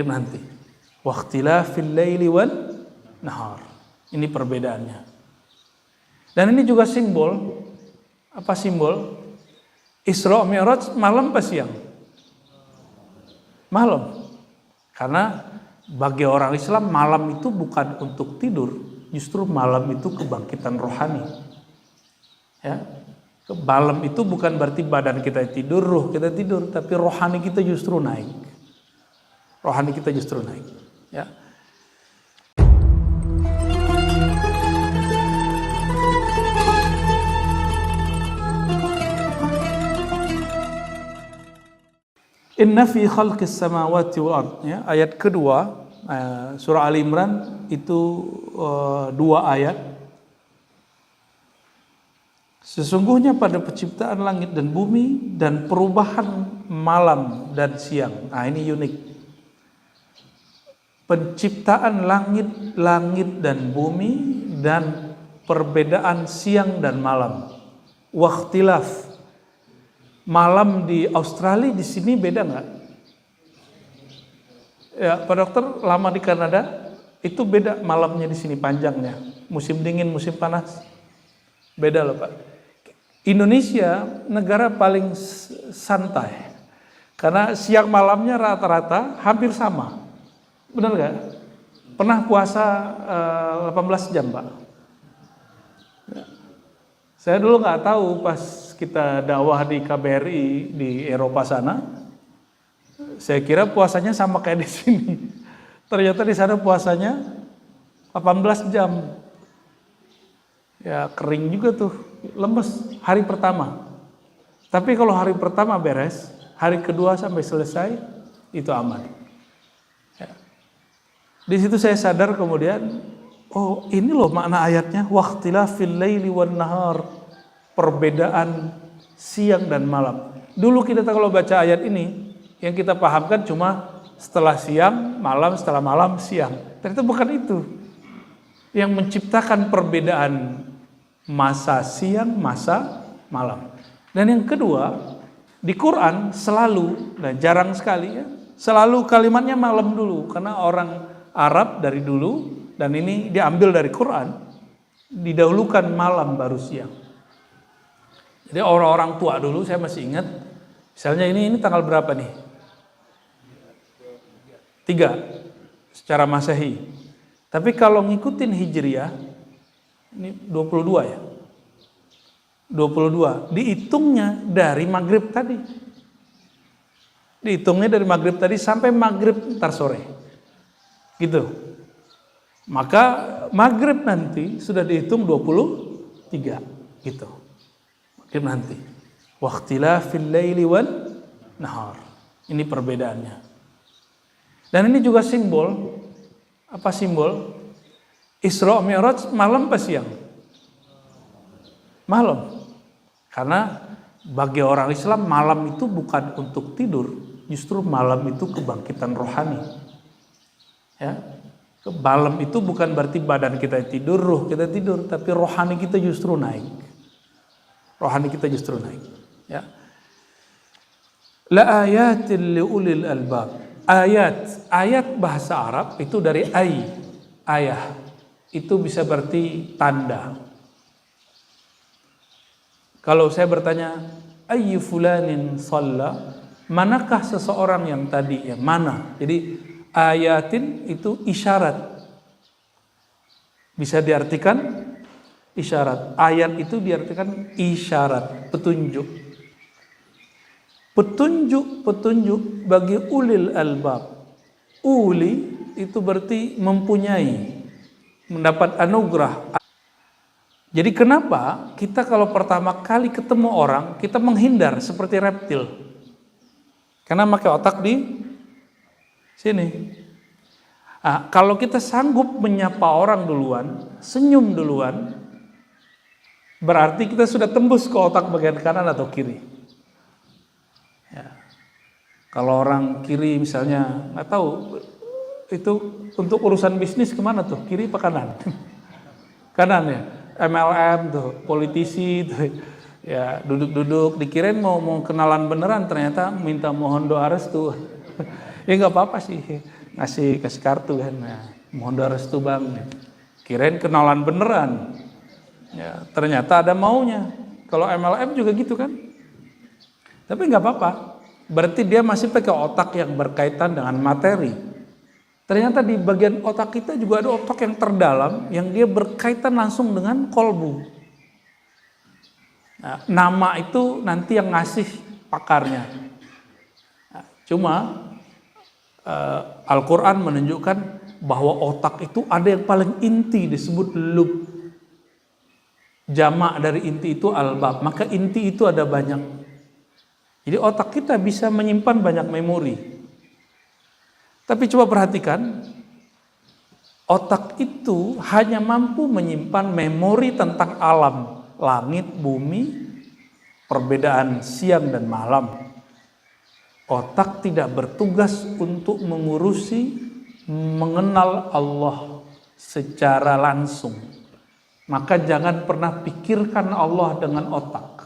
nanti. Waqtilafil laili wan nahar. Ini perbedaannya. Dan ini juga simbol. Apa simbol? Isra Mi'raj malam apa siang? Malam. Karena bagi orang Islam malam itu bukan untuk tidur, justru malam itu kebangkitan rohani. Ya. Malam itu bukan berarti badan kita tidur, ruh kita tidur, tapi rohani kita justru naik. Rohani kita justru naik. Ya. Inna fi khalqis samawati wal ard, ya, ayat kedua surah Ali Imran itu 2 ayat. Sesungguhnya pada penciptaan langit dan bumi dan perubahan malam dan siang. Nah, ini unik. Penciptaan langit dan bumi dan perbedaan siang dan malam. Waqtilaf. Malam di Australia di sini beda nggak? Ya, Pak Dokter lama di Kanada itu beda malamnya di sini panjangnya. Musim dingin, musim panas beda loh Pak. Indonesia negara paling santai karena siang malamnya rata-rata hampir sama. Benar nggak? Pernah puasa 18 jam Pak? Saya dulu nggak tahu pas kita dakwah di KBRI di Eropa sana, saya kira puasanya sama kayak di sini. Ternyata di sana puasanya 18 jam. Ya kering juga tuh, lemes hari pertama. Tapi kalau hari pertama beres, hari kedua sampai selesai itu aman. Ya. Di situ saya sadar kemudian, oh ini loh makna ayatnya, waqtilafil laili wan nahar. Perbedaan siang dan malam. Dulu kita kalau baca ayat ini, yang kita pahamkan cuma setelah siang, malam, setelah malam, siang. Ternyata bukan itu. Yang menciptakan perbedaan masa siang, masa malam. Dan yang kedua, di Quran selalu, dan jarang sekali ya, selalu kalimatnya malam dulu. Karena orang Arab dari dulu, dan ini diambil dari Quran, didahulukan malam baru siang. Jadi orang-orang tua dulu saya masih ingat, misalnya ini tanggal berapa nih? 3 secara Masehi. Tapi kalau ngikutin Hijriah, ini 22 ya. 22, dihitungnya dari maghrib tadi. Dihitungnya dari maghrib tadi sampai maghrib ntar sore. Gitu. Maka maghrib nanti sudah dihitung 23. Gitu. Nanti waqtilafil laili wan nahar. Ini perbedaannya. Dan ini juga simbol. Apa simbol? Isra Mi'raj malam apa siang? Malam. Karena bagi orang Islam malam itu bukan untuk tidur, justru malam itu kebangkitan rohani. Ya. Malam itu bukan berarti badan kita tidur, ruh kita tidur, tapi rohani kita justru naik. Rohani kita justru naik. Ya. La ayatin li ulil albab. Ayat bahasa Arab itu dari ayah. Itu bisa berarti tanda. Kalau saya bertanya, ayyu fulanin shalla, manakah seseorang yang tadi, yang mana? Jadi ayatin itu isyarat. Bisa diartikan isyarat. Ayat itu diartikan isyarat, petunjuk. Petunjuk bagi ulil albab. Uli itu berarti mempunyai, mendapat anugerah. Jadi kenapa kita kalau pertama kali ketemu orang, kita menghindar seperti reptil? Karena pakai otak di sini. Nah, kalau kita sanggup menyapa orang duluan, senyum duluan, berarti kita sudah tembus ke otak bagian kanan atau kiri. Ya. Kalau orang kiri misalnya, nggak tahu itu untuk urusan bisnis kemana tuh, kiri apa kanan? Kanan ya, MLM tuh, politisi tuh, ya duduk-duduk, dikirain mau kenalan beneran, ternyata minta mohon doa restu. Ya nggak apa-apa sih, kasih kartu kan, ya, mohon restu bang, kirain kenalan beneran, ya ternyata ada maunya. Kalau MLM juga gitu kan, tapi nggak apa-apa, berarti dia masih pakai otak yang berkaitan dengan materi. Ternyata di bagian otak kita juga ada otak yang terdalam yang dia berkaitan langsung dengan kolbu. Nah, nama itu nanti yang ngasih pakarnya. Nah, cuma Al-Quran menunjukkan bahwa otak itu ada yang paling inti disebut lub. Jamak dari inti itu albab, maka inti itu ada banyak. Jadi otak kita bisa menyimpan banyak memori. Tapi coba perhatikan, otak itu hanya mampu menyimpan memori tentang alam, langit, bumi, perbedaan siang dan malam. Otak tidak bertugas untuk mengurusi mengenal Allah secara langsung. Maka jangan pernah pikirkan Allah dengan otak.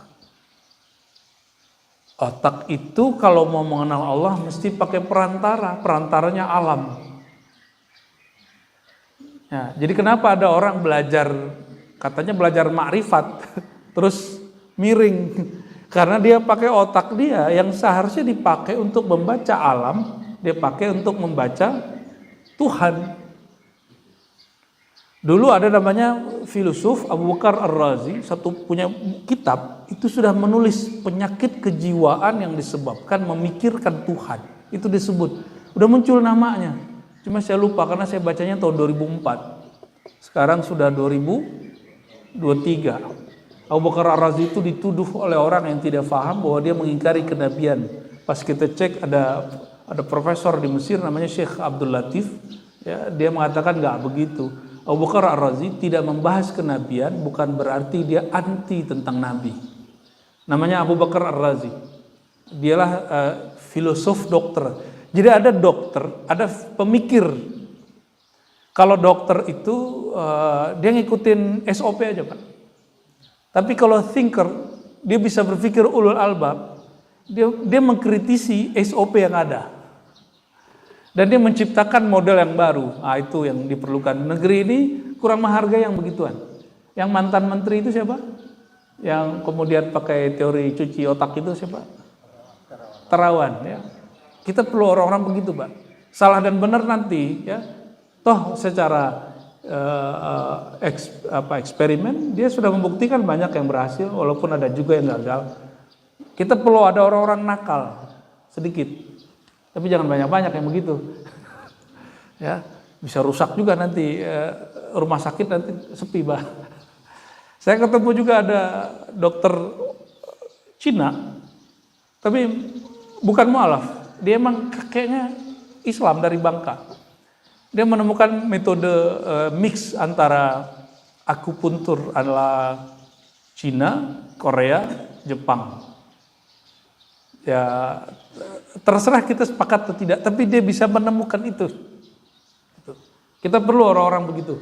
Otak itu kalau mau mengenal Allah mesti pakai perantara, perantaranya alam. Ya, jadi kenapa ada orang belajar, katanya belajar makrifat, terus miring. Karena dia pakai otak dia yang seharusnya dipakai untuk membaca alam, dia pakai untuk membaca Tuhan. Dulu ada namanya filosof Abu Bakar Ar-Razi, satu punya kitab, itu sudah menulis penyakit kejiwaan yang disebabkan memikirkan Tuhan. Itu disebut, udah muncul namanya. Cuma saya lupa karena saya bacanya tahun 2004. Sekarang sudah 2023. Abu Bakar Ar-Razi itu dituduh oleh orang yang tidak paham bahwa dia mengingkari kenabian. Pas kita cek ada profesor di Mesir namanya Syekh Abdul Latif, ya, dia mengatakan nggak begitu. Abu Bakar Ar-Razi tidak membahas kenabian bukan berarti dia anti tentang nabi. Namanya Abu Bakar Ar-Razi. Dialah filosof dokter. Jadi ada dokter, ada pemikir. Kalau dokter itu dia ngikutin SOP aja, Pak. Tapi kalau thinker, dia bisa berpikir ulul albab, dia mengkritisi SOP yang ada. Dan dia menciptakan model yang baru. Nah, itu yang diperlukan. Negeri ini kurang menghargai yang begituan. Yang mantan menteri itu siapa? Yang kemudian pakai teori cuci otak itu siapa? Terawan. Ya. Kita perlu orang-orang begitu, Pak. Salah dan benar nanti, ya. Toh secara eksperimen dia sudah membuktikan banyak yang berhasil walaupun ada juga yang gagal. Kita perlu ada orang-orang nakal sedikit, tapi jangan banyak-banyak yang begitu. Ya, bisa rusak juga nanti rumah sakit, nanti sepi, Bah. Saya ketemu juga ada dokter Cina, tapi bukan mualaf, dia emang kakeknya Islam dari Bangka. Dia menemukan metode mix antara akupuntur ala Cina, Korea, Jepang. Ya terserah kita sepakat atau tidak, tapi dia bisa menemukan itu. Kita perlu orang-orang begitu.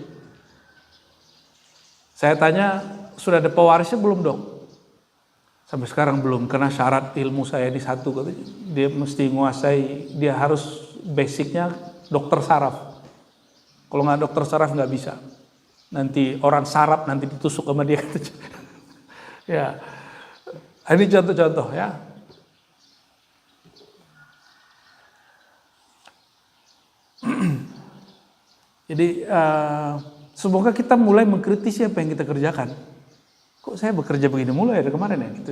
Saya tanya, sudah ada pewarisnya belum, Dok? Sampai sekarang belum, karena syarat ilmu saya di satu, dia mesti menguasai, dia harus basicnya dokter saraf. Kalau nggak dokter saraf nggak bisa. Nanti orang saraf nanti ditusuk sama dia. Ya, ini contoh-contoh ya. Jadi semoga kita mulai mengkritisi apa yang kita kerjakan. Kok saya bekerja begini mulai dari kemarin ya gitu.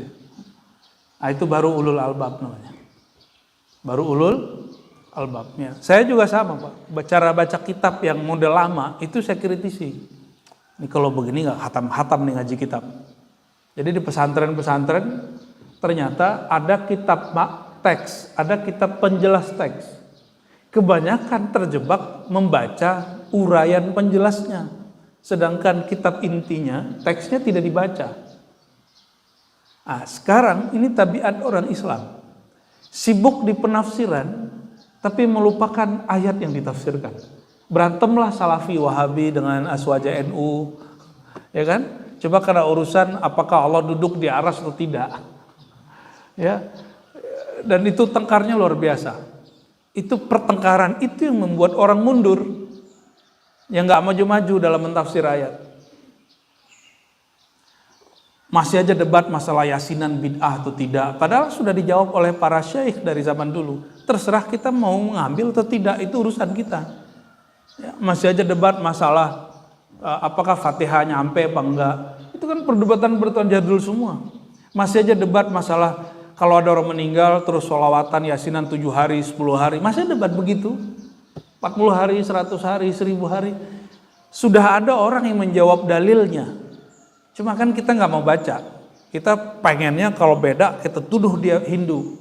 Nah, itu baru ulul albab namanya. Baru ulul albabnya. Saya juga sama, Pak. Cara baca kitab yang model lama itu saya kritisi. Ini kalau begini nggak hatam-hatam nih ngaji kitab. Jadi di pesantren-pesantren ternyata ada kitab teks, ada kitab penjelas teks. Kebanyakan terjebak membaca uraian penjelasnya, sedangkan kitab intinya teksnya tidak dibaca. Nah, sekarang ini tabiat orang Islam, sibuk di penafsiran, tapi melupakan ayat yang ditafsirkan. Berantemlah Salafi Wahabi dengan Aswaja NU, ya kan? Coba karena urusan apakah Allah duduk di aras atau tidak, ya. Dan itu tengkarnya luar biasa. Itu pertengkaran itu yang membuat orang mundur, yang nggak maju-maju dalam mentafsir ayat. Masih aja debat masalah yasinan bid'ah atau tidak, padahal sudah dijawab oleh para syekh dari zaman dulu. Terserah kita mau mengambil atau tidak, itu urusan kita. Ya, masih aja debat masalah apakah Fatihah nyampe apa enggak. Itu kan perdebatan jadul semua. Masih aja debat masalah kalau ada orang meninggal terus sholawatan yasinan 7 hari, 10 hari. Masih debat begitu. 40 hari, 100 hari, 1000 hari. Sudah ada orang yang menjawab dalilnya. Cuma kan kita nggak mau baca. Kita pengennya kalau beda kita tuduh dia Hindu,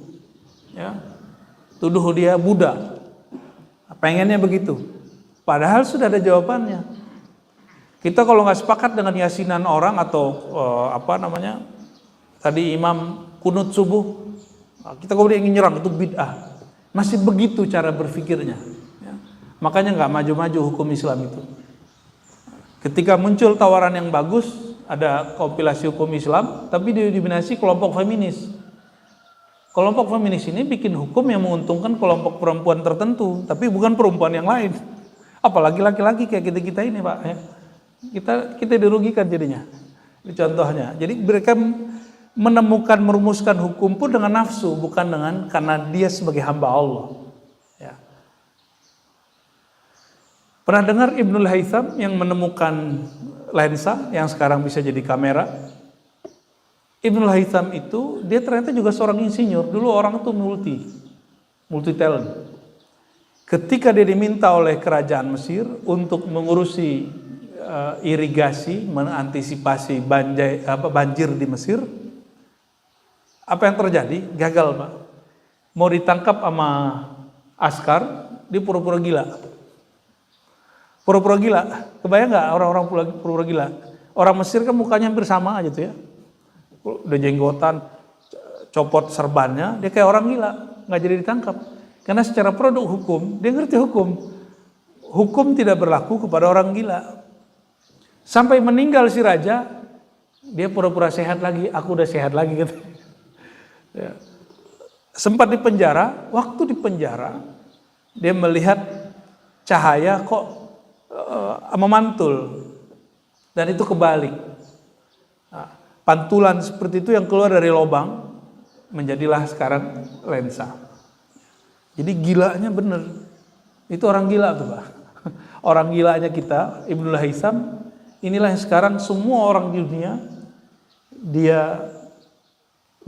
ya, tuduh dia Buddha. Pengennya begitu. Padahal sudah ada jawabannya. Kita kalau nggak sepakat dengan yasinan orang atau tadi imam kunut subuh, kita kemudian ingin nyerang, itu bid'ah. Masih begitu cara berpikirnya. Ya. Makanya nggak maju-maju hukum Islam itu. Ketika muncul tawaran yang bagus, ada kompilasi hukum Islam, tapi didominasi kelompok feminis. Kelompok feminis ini bikin hukum yang menguntungkan kelompok perempuan tertentu, tapi bukan perempuan yang lain. Apalagi laki-laki kayak kita ini, Pak. Ya. Kita dirugikan jadinya. Ini contohnya. Jadi mereka merumuskan hukum pun dengan nafsu, bukan karena dia sebagai hamba Allah. Ya. Pernah dengar Ibnul Haytham yang menemukan lensa yang sekarang bisa jadi kamera? Ibnul Haytham itu dia ternyata juga seorang insinyur. Dulu orang itu multi talent. Ketika dia diminta oleh kerajaan Mesir untuk mengurusi irigasi, mengantisipasi banjir di Mesir, apa yang terjadi? Gagal, Pak. Mau ditangkap sama askar, dia pura-pura gila. Pura-pura gila, kebayang nggak orang-orang pura-pura gila? Orang Mesir kan mukanya hampir sama aja tuh ya, udah jenggotan, copot serbannya, dia kayak orang gila, nggak jadi ditangkap. Karena secara produk hukum, dia ngerti hukum. Hukum tidak berlaku kepada orang gila. Sampai meninggal si raja, dia pura-pura sehat lagi, aku udah sehat lagi gitu. Ya. Sempat di penjara, waktu di penjara, dia melihat cahaya kok memantul, dan itu kebalik. Nah, pantulan seperti itu yang keluar dari lubang menjadilah sekarang lensa. Jadi gilanya bener, itu orang gila tuh, Pak. Orang gilanya kita, Ibnul Haytham, inilah yang sekarang semua orang di dunia dia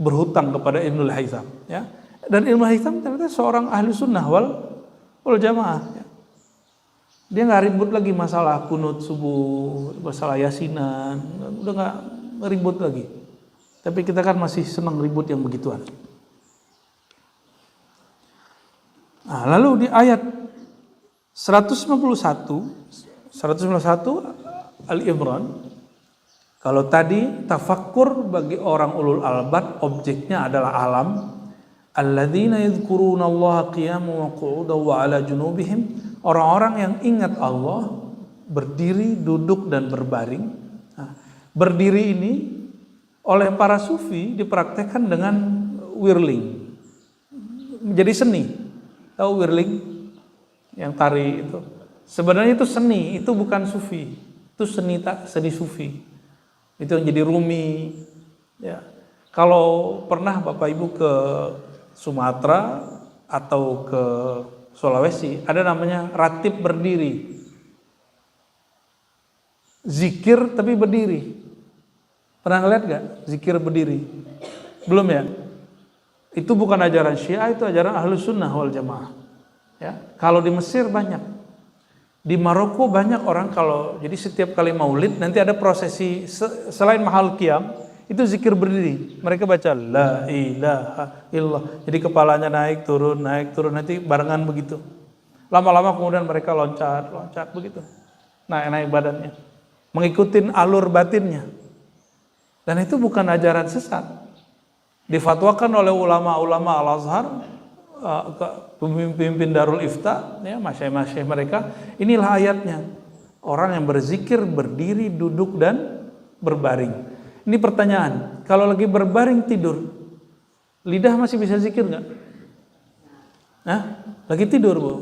berhutang kepada Ibnul Haytham, ya. Dan Ibnul Haytham ternyata seorang ahli sunnah wal jamaah. Ya. Dia nggak ribut lagi masalah kunut subuh, masalah yasinan, udah nggak ribut lagi. Tapi kita kan masih senang ribut yang begituan. Nah, lalu di ayat 191 Al-Imran, kalau tadi tafakkur bagi orang ulul albab objeknya adalah alam, alladzina yadhkuruna Allah qiyaman wa qu'udan wa 'ala junubihim, orang-orang yang ingat Allah berdiri, duduk dan berbaring. Nah, berdiri ini oleh para sufi dipraktekkan dengan whirling, menjadi seni. Tahu whirling? Yang tari itu. Sebenarnya itu seni, itu bukan sufi. Itu seni sufi. Itu yang jadi Rumi. Ya. Kalau pernah Bapak Ibu ke Sumatera atau ke Sulawesi, ada namanya ratib berdiri. Zikir tapi berdiri. Pernah ngeliat gak zikir berdiri? Belum ya? Itu bukan ajaran Syiah, itu ajaran Ahlus Sunnah wal Jamaah. Ya, kalau di Mesir banyak, di Maroko banyak orang jadi setiap kali Maulid nanti ada prosesi selain mahal qiyam itu zikir berdiri. Mereka baca la ilaha illallah. Jadi kepalanya naik turun nanti barengan begitu. Lama-lama kemudian mereka loncat begitu. Naik badannya, mengikutin alur batinnya. Dan itu bukan ajaran sesat. Difatwakan oleh ulama-ulama Al-Azhar, pemimpin Darul Ifta, ya, masyaikh mereka. Inilah ayatnya. Orang yang berzikir berdiri, duduk dan berbaring. Ini pertanyaan, kalau lagi berbaring tidur, lidah masih bisa zikir nggak? Hah? Lagi tidur, Bu.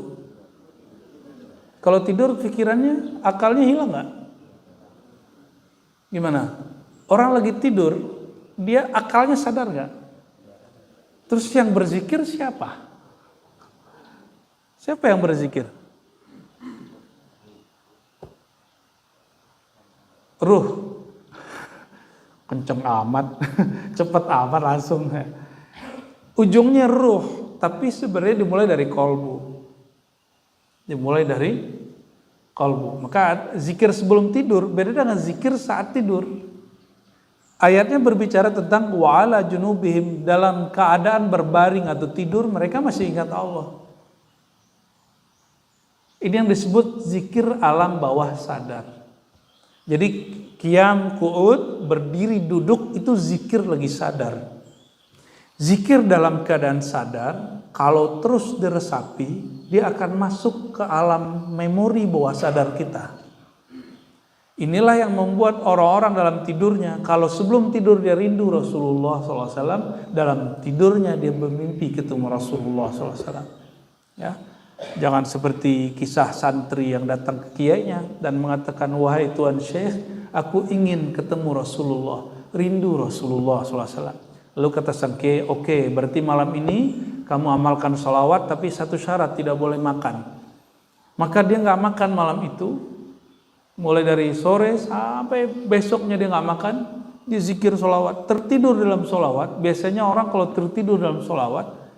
Kalau tidur pikirannya, akalnya hilang nggak? Gimana? Orang lagi tidur, dia akalnya sadar nggak? Terus yang berzikir siapa? Siapa yang berzikir? Ruh. Kenceng amat, cepet amat langsung. Ujungnya ruh, tapi sebenarnya dimulai dari kolbu. Dimulai dari kolbu. Maka zikir sebelum tidur beda dengan zikir saat tidur. Ayatnya berbicara tentang wa'ala junubihim, dalam keadaan berbaring atau tidur mereka masih ingat Allah. Ini yang disebut zikir alam bawah sadar. Jadi qiyam, qu'ud, berdiri, duduk itu zikir lagi sadar. Zikir dalam keadaan sadar, kalau terus diresapi, dia akan masuk ke alam memori bawah sadar kita. Inilah yang membuat orang-orang dalam tidurnya, kalau sebelum tidur dia rindu Rasulullah SAW, dalam tidurnya dia bermimpi ketemu Rasulullah SAW. Ya. Jangan seperti kisah santri yang datang ke kiainya dan mengatakan, wahai Tuan Syekh, aku ingin ketemu Rasulullah, rindu Rasulullah SAW. Lalu kata sang kiai, oke, berarti malam ini kamu amalkan sholawat, tapi satu syarat, tidak boleh makan. Maka dia nggak makan malam itu, mulai dari sore sampai besoknya dia nggak makan, dia zikir sholawat, tertidur dalam sholawat. Biasanya orang kalau tertidur dalam sholawat,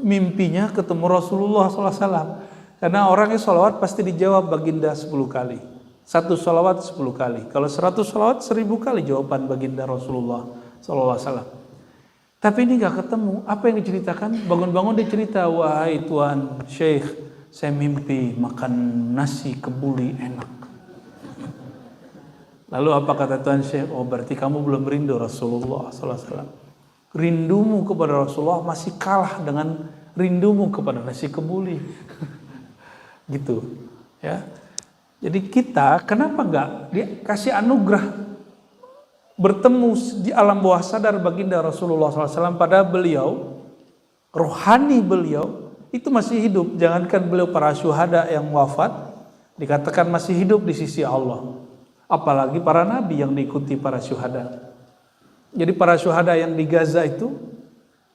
mimpinya ketemu Rasulullah SAW. Karena orangnya sholawat pasti dijawab baginda 10 kali. Satu sholawat 10 kali. Kalau 100 sholawat 1000 kali jawaban baginda Rasulullah SAW. Tapi ini gak ketemu. Apa yang diceritakan? Bangun-bangun dia cerita, wahai Tuan Syekh, saya mimpi makan nasi kebuli enak. Lalu apa kata Tuan Syekh? Oh, berarti kamu belum rindu Rasulullah SAW. Rindumu kepada Rasulullah masih kalah dengan rindumu kepada nasi kebuli. Gitu ya. Jadi kita kenapa enggak dikasih anugerah bertemu di alam bawah sadar baginda Rasulullah SAW, pada beliau, rohani beliau itu masih hidup. Jangankan beliau para syuhada yang wafat dikatakan masih hidup di sisi Allah, apalagi para nabi yang diikuti para syuhada. Jadi para syuhada yang di Gaza itu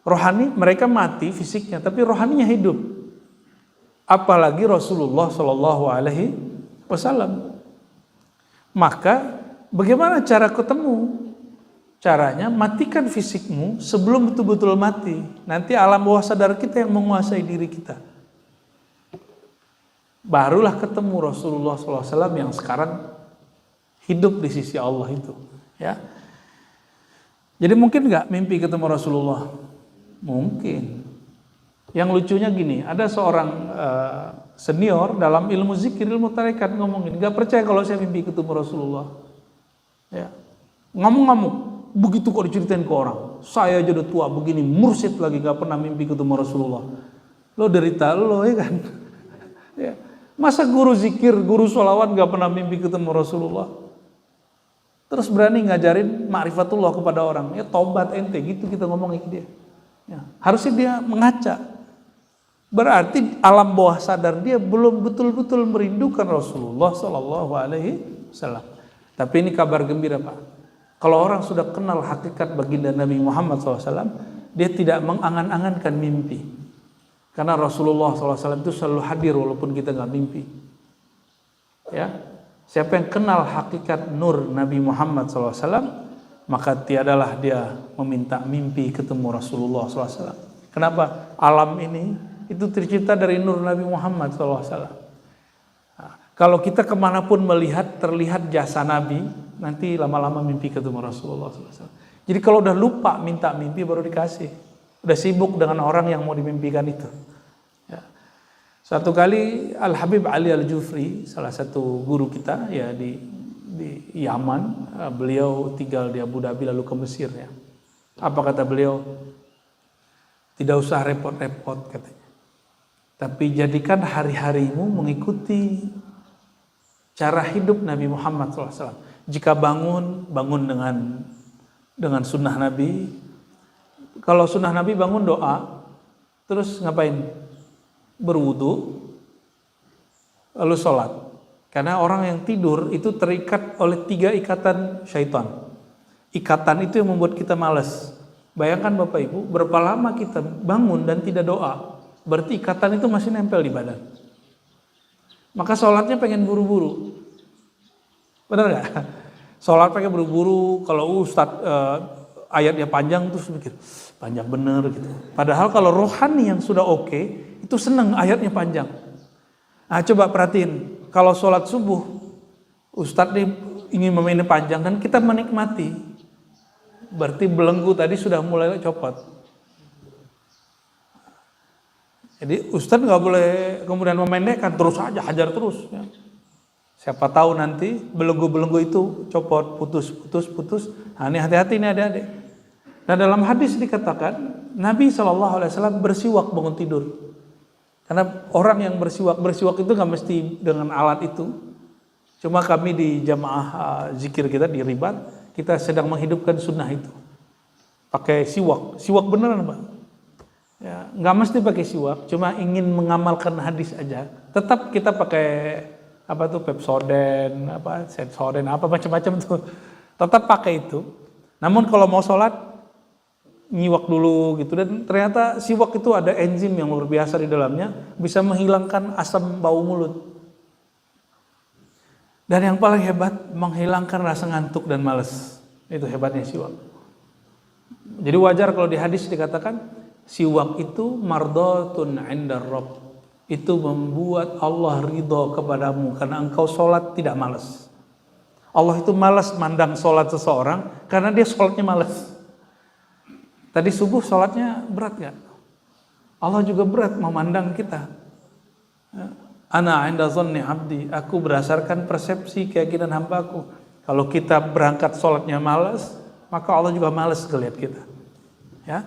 rohani, mereka mati fisiknya, tapi rohaninya hidup. Apalagi Rasulullah SAW. Maka bagaimana cara ketemu? Caranya matikan fisikmu sebelum betul-betul mati. Nanti alam bawah sadar kita yang menguasai diri kita. Barulah ketemu Rasulullah SAW yang sekarang hidup di sisi Allah itu. Ya. Jadi mungkin nggak mimpi ketemu Rasulullah? Mungkin. Yang lucunya gini, ada seorang senior dalam ilmu zikir, ilmu tarekat ngomongin, nggak percaya kalau saya mimpi ketemu Rasulullah. Ya. Ngomong-ngomong, begitu kok diceritain ke orang, saya aja udah tua begini, mursyid lagi nggak pernah mimpi ketemu Rasulullah. Lo derita lo, ya kan? Ya. Masa guru zikir, guru sholawat nggak pernah mimpi ketemu Rasulullah? Terus berani ngajarin ma'rifatullah kepada orang, ya tobat ente, gitu kita ngomongin ke dia. Ya, harusnya dia mengaca. Berarti alam bawah sadar dia belum betul-betul merindukan Rasulullah SAW. Tapi ini kabar gembira, Pak. Kalau orang sudah kenal hakikat baginda Nabi Muhammad SAW, dia tidak mengangan-angankan mimpi. Karena Rasulullah SAW itu selalu hadir walaupun kita nggak mimpi. Ya. Siapa yang kenal hakikat nur Nabi Muhammad SAW, maka tiadalah dia meminta mimpi ketemu Rasulullah SAW. Kenapa? Alam ini itu tercipta dari nur Nabi Muhammad SAW. Nah, kalau kita kemanapun melihat, terlihat jasa Nabi, nanti lama-lama mimpi ketemu Rasulullah SAW. Jadi kalau udah lupa minta mimpi baru dikasih. Udah sibuk dengan orang yang mau dimimpikan itu. Satu kali Al-Habib Ali Al-Jufri, salah satu guru kita ya di Yaman, beliau tinggal di Abu Dhabi lalu ke Mesir ya. Apa kata beliau? Tidak usah repot-repot katanya. Tapi jadikan hari-harimu mengikuti cara hidup Nabi Muhammad SAW. Jika bangun dengan sunnah Nabi. Kalau sunnah Nabi bangun doa, terus ngapain? berwudu, lalu sholat. Karena orang yang tidur itu terikat oleh 3 ikatan syaitan. Ikatan itu yang membuat kita malas. Bayangkan Bapak Ibu, berapa lama kita bangun dan tidak doa, berarti ikatan itu masih nempel di badan. Maka sholatnya pengen buru-buru. Benar nggak? Sholat pengen buru-buru, kalau Ustadz ayatnya panjang terus mikir, panjang bener gitu. Padahal kalau rohani yang sudah oke, itu seneng ayatnya panjang. Nah coba perhatiin, kalau sholat subuh, Ustadz nih ingin memainkan panjang dan kita menikmati. Berarti belenggu tadi sudah mulai copot. Jadi Ustadz nggak boleh kemudian memendekkan, terus aja hajar terus. Ya. Siapa tahu nanti belenggu-belenggu itu copot, putus. Nah, ini hati-hati nih adik-adik. Nah dalam hadis dikatakan Nabi SAW bersiwak bangun tidur. Karena orang yang bersiwak itu nggak mesti dengan alat itu. Cuma kami di jamaah zikir kita di Ribat, kita sedang menghidupkan sunnah itu. Pakai siwak beneran Pak. Ya, nggak mesti pakai siwak, cuma ingin mengamalkan hadis aja. Tetap kita pakai Pepsodent, Sensoden, macam-macam tuh. Tetap pakai itu. Namun kalau mau sholat nyiwak dulu gitu, dan ternyata siwak itu ada enzim yang luar biasa di dalamnya, bisa menghilangkan asam bau mulut. Dan yang paling hebat, menghilangkan rasa ngantuk dan malas. Itu hebatnya siwak. Jadi wajar kalau di hadis dikatakan siwak itu mardhatun 'inda Rabb. Itu membuat Allah ridho kepadamu karena engkau sholat tidak malas. Allah itu malas mandang sholat seseorang karena dia sholatnya malas. Tadi subuh sholatnya berat gak? Allah juga berat memandang kita. Ana 'inda dhanni 'abdi, aku berdasarkan persepsi keyakinan hambaku. Kalau kita berangkat sholatnya malas, maka Allah juga malas ngelihat kita. Ya.